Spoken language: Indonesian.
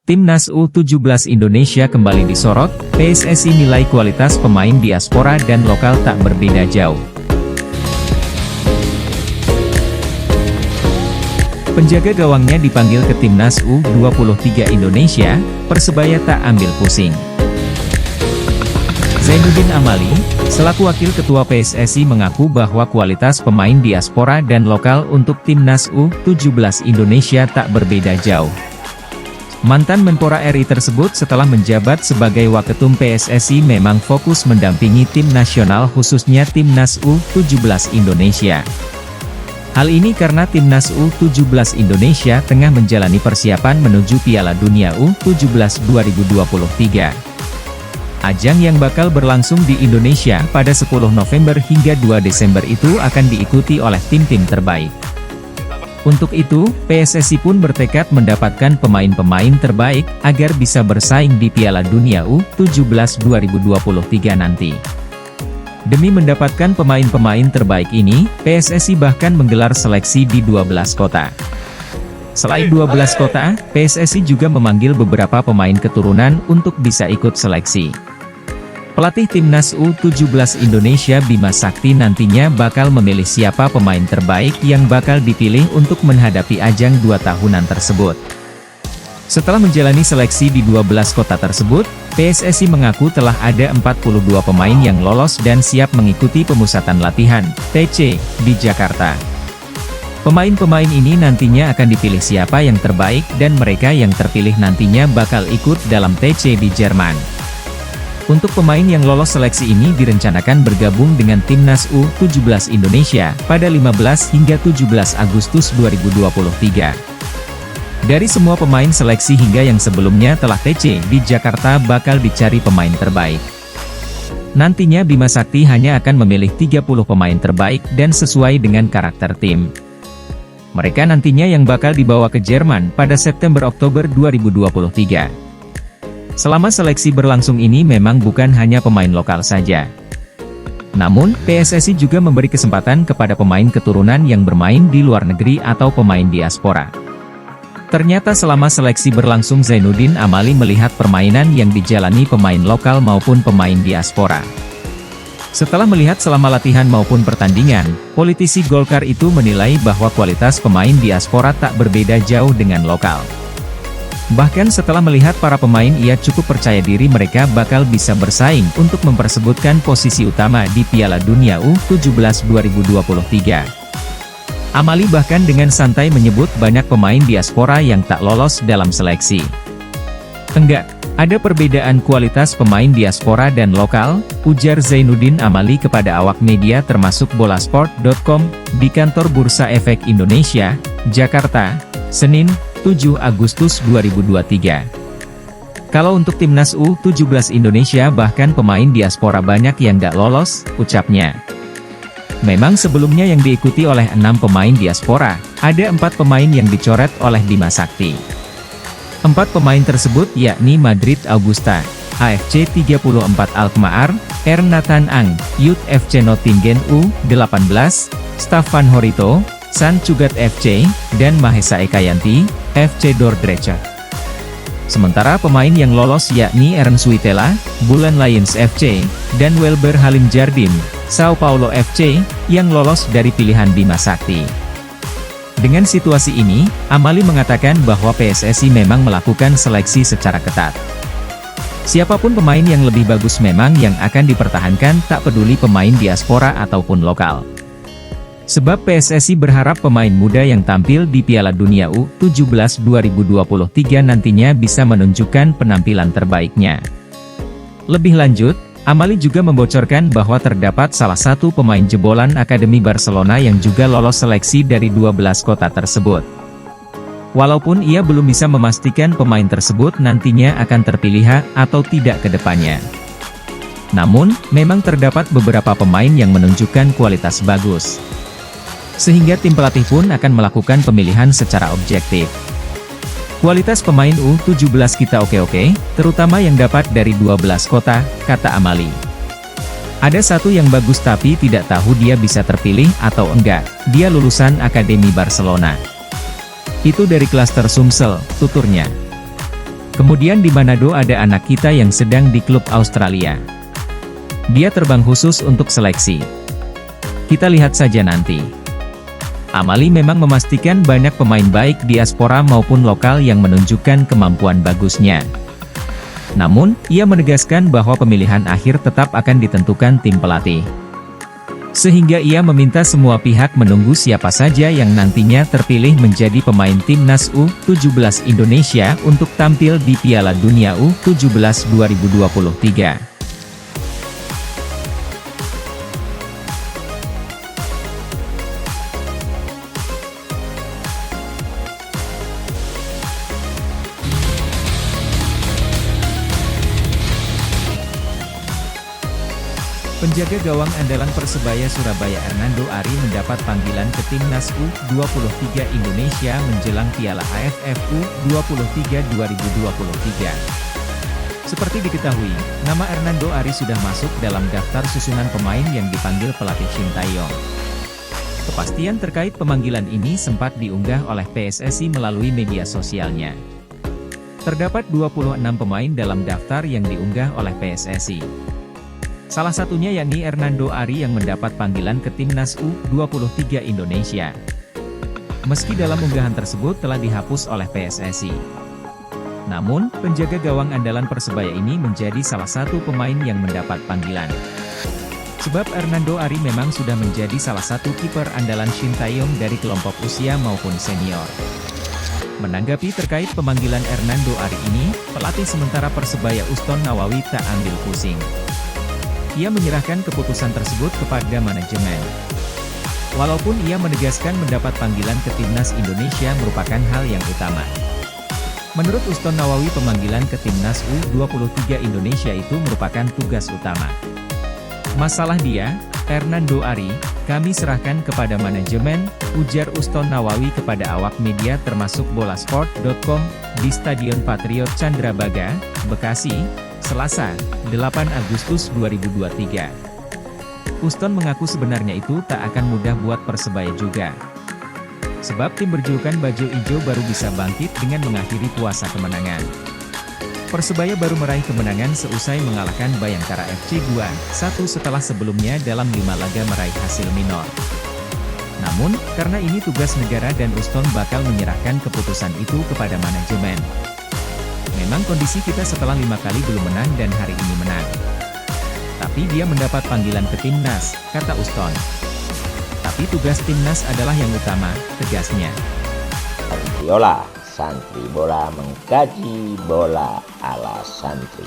Timnas U17 Indonesia kembali disorot, PSSI nilai kualitas pemain diaspora dan lokal tak berbeda jauh. Penjaga gawangnya dipanggil ke Timnas U23 Indonesia, Persebaya tak ambil pusing. Zainuddin Amali, selaku Wakil Ketua PSSI mengaku bahwa kualitas pemain diaspora dan lokal untuk Timnas U17 Indonesia tak berbeda jauh. Mantan Menpora RI tersebut setelah menjabat sebagai Waketum PSSI memang fokus mendampingi tim nasional khususnya Timnas U17 Indonesia. Hal ini karena Timnas U17 Indonesia tengah menjalani persiapan menuju Piala Dunia U17 2023. Ajang yang bakal berlangsung di Indonesia pada 10 November hingga 2 Desember itu akan diikuti oleh tim-tim terbaik. Untuk itu, PSSI pun bertekad mendapatkan pemain-pemain terbaik, agar bisa bersaing di Piala Dunia U17 2023 nanti. Demi mendapatkan pemain-pemain terbaik ini, PSSI bahkan menggelar seleksi di 12 kota. Selain 12 kota, PSSI juga memanggil beberapa pemain keturunan untuk bisa ikut seleksi. Pelatih Timnas U17 Indonesia Bima Sakti nantinya bakal memilih siapa pemain terbaik yang bakal dipilih untuk menghadapi ajang 2 tahunan tersebut. Setelah menjalani seleksi di 12 kota tersebut, PSSI mengaku telah ada 42 pemain yang lolos dan siap mengikuti pemusatan latihan, TC, di Jakarta. Pemain-pemain ini nantinya akan dipilih siapa yang terbaik dan mereka yang terpilih nantinya bakal ikut dalam TC di Jerman. Untuk pemain yang lolos seleksi ini direncanakan bergabung dengan Timnas U17 Indonesia pada 15 hingga 17 Agustus 2023. Dari semua pemain seleksi hingga yang sebelumnya telah TC di Jakarta bakal dicari pemain terbaik. Nantinya Bima Sakti hanya akan memilih 30 pemain terbaik dan sesuai dengan karakter tim. Mereka nantinya yang bakal dibawa ke Jerman pada September-Oktober 2023. Selama seleksi berlangsung ini memang bukan hanya pemain lokal saja. Namun, PSSI juga memberi kesempatan kepada pemain keturunan yang bermain di luar negeri atau pemain diaspora. Ternyata selama seleksi berlangsung Zainuddin Amali melihat permainan yang dijalani pemain lokal maupun pemain diaspora. Setelah melihat selama latihan maupun pertandingan, politisi Golkar itu menilai bahwa kualitas pemain diaspora tak berbeda jauh dengan lokal. Bahkan setelah melihat para pemain ia cukup percaya diri mereka bakal bisa bersaing untuk mempersebutkan posisi utama di Piala Dunia U17 2023. Amali bahkan dengan santai menyebut banyak pemain diaspora yang tak lolos dalam seleksi. Enggak, ada perbedaan kualitas pemain diaspora dan lokal, ujar Zainuddin Amali kepada awak media termasuk Bolasport.com, di kantor Bursa Efek Indonesia, Jakarta, Senin, 7 Agustus 2023. Kalau untuk Timnas U17 Indonesia bahkan pemain diaspora banyak yang gak lolos, ucapnya. Memang sebelumnya yang diikuti oleh 6 pemain diaspora, ada 4 pemain yang dicoret oleh Bima Sakti. 4 pemain tersebut yakni Madrid Augusta, AFC 34 Alkmaar, Nathan Ang, Youth FC Nottingham U18, Staffan Horito, San Cugat FC, dan Mahesa Ekayanti, FC Dordrecht. Sementara pemain yang lolos yakni Ernst Witela, Bulan Lions FC, dan Welber Halim Jardim, Sao Paulo FC, yang lolos dari pilihan Bima Sakti. Dengan situasi ini, Amali mengatakan bahwa PSSI memang melakukan seleksi secara ketat. Siapapun pemain yang lebih bagus memang yang akan dipertahankan tak peduli pemain diaspora ataupun lokal. Sebab PSSI berharap pemain muda yang tampil di Piala Dunia U17 2023 nantinya bisa menunjukkan penampilan terbaiknya. Lebih lanjut, Amali juga membocorkan bahwa terdapat salah satu pemain jebolan Akademi Barcelona yang juga lolos seleksi dari 12 kota tersebut. Walaupun ia belum bisa memastikan pemain tersebut nantinya akan terpilih atau tidak ke depannya. Namun, memang terdapat beberapa pemain yang menunjukkan kualitas bagus. Sehingga tim pelatih pun akan melakukan pemilihan secara objektif. Kualitas pemain U17 kita oke-oke, terutama yang dapat dari 12 kota, kata Amali. Ada satu yang bagus tapi tidak tahu dia bisa terpilih atau enggak, dia lulusan Akademi Barcelona. Itu dari klaster Sumsel, tuturnya. Kemudian di Manado ada anak kita yang sedang di klub Australia. Dia terbang khusus untuk seleksi. Kita lihat saja nanti. Amali memang memastikan banyak pemain baik diaspora maupun lokal yang menunjukkan kemampuan bagusnya. Namun, ia menegaskan bahwa pemilihan akhir tetap akan ditentukan tim pelatih. Sehingga ia meminta semua pihak menunggu siapa saja yang nantinya terpilih menjadi pemain timnas U17 Indonesia untuk tampil di Piala Dunia U17 2023. Penjaga gawang andalan Persebaya Surabaya Hernando Ari mendapat panggilan ke Timnas U23 Indonesia menjelang Piala AFF U23 2023. Seperti diketahui, nama Hernando Ari sudah masuk dalam daftar susunan pemain yang dipanggil pelatih Shin Tae-yong. Kepastian terkait pemanggilan ini sempat diunggah oleh PSSI melalui media sosialnya. Terdapat 26 pemain dalam daftar yang diunggah oleh PSSI. Salah satunya yakni Hernando Ari yang mendapat panggilan ke Timnas U23 Indonesia. Meski dalam unggahan tersebut telah dihapus oleh PSSI. Namun, penjaga gawang andalan Persebaya ini menjadi salah satu pemain yang mendapat panggilan. Sebab Hernando Ari memang sudah menjadi salah satu kiper andalan Shin Tae-yong dari kelompok usia maupun senior. Menanggapi terkait pemanggilan Hernando Ari ini, pelatih sementara Persebaya Uston Nawawi tak ambil pusing. Ia menyerahkan keputusan tersebut kepada manajemen. Walaupun ia menegaskan mendapat panggilan ke Timnas Indonesia merupakan hal yang utama. Menurut Uston Nawawi pemanggilan ke Timnas U23 Indonesia itu merupakan tugas utama. Masalah dia, Hernando Ari, kami serahkan kepada manajemen, ujar Uston Nawawi kepada awak media termasuk Bolasport.com, di Stadion Patriot Candrabaga, Bekasi, Selasa, 8 Agustus 2023. Uston mengaku sebenarnya itu tak akan mudah buat Persebaya juga. Sebab tim berjulukan Bajul Ijo baru bisa bangkit dengan mengakhiri puasa kemenangan. Persebaya baru meraih kemenangan seusai mengalahkan Bayangkara FC 2-1 setelah sebelumnya dalam 5 laga meraih hasil minor. Namun, karena ini tugas negara dan Uston bakal menyerahkan keputusan itu kepada manajemen. Memang kondisi kita setelah 5 kali belum menang dan hari ini menang. Tapi dia mendapat panggilan ke Timnas, kata Uston. Tapi tugas Timnas adalah yang utama, tegasnya. Santri bola mengkaji bola ala santri.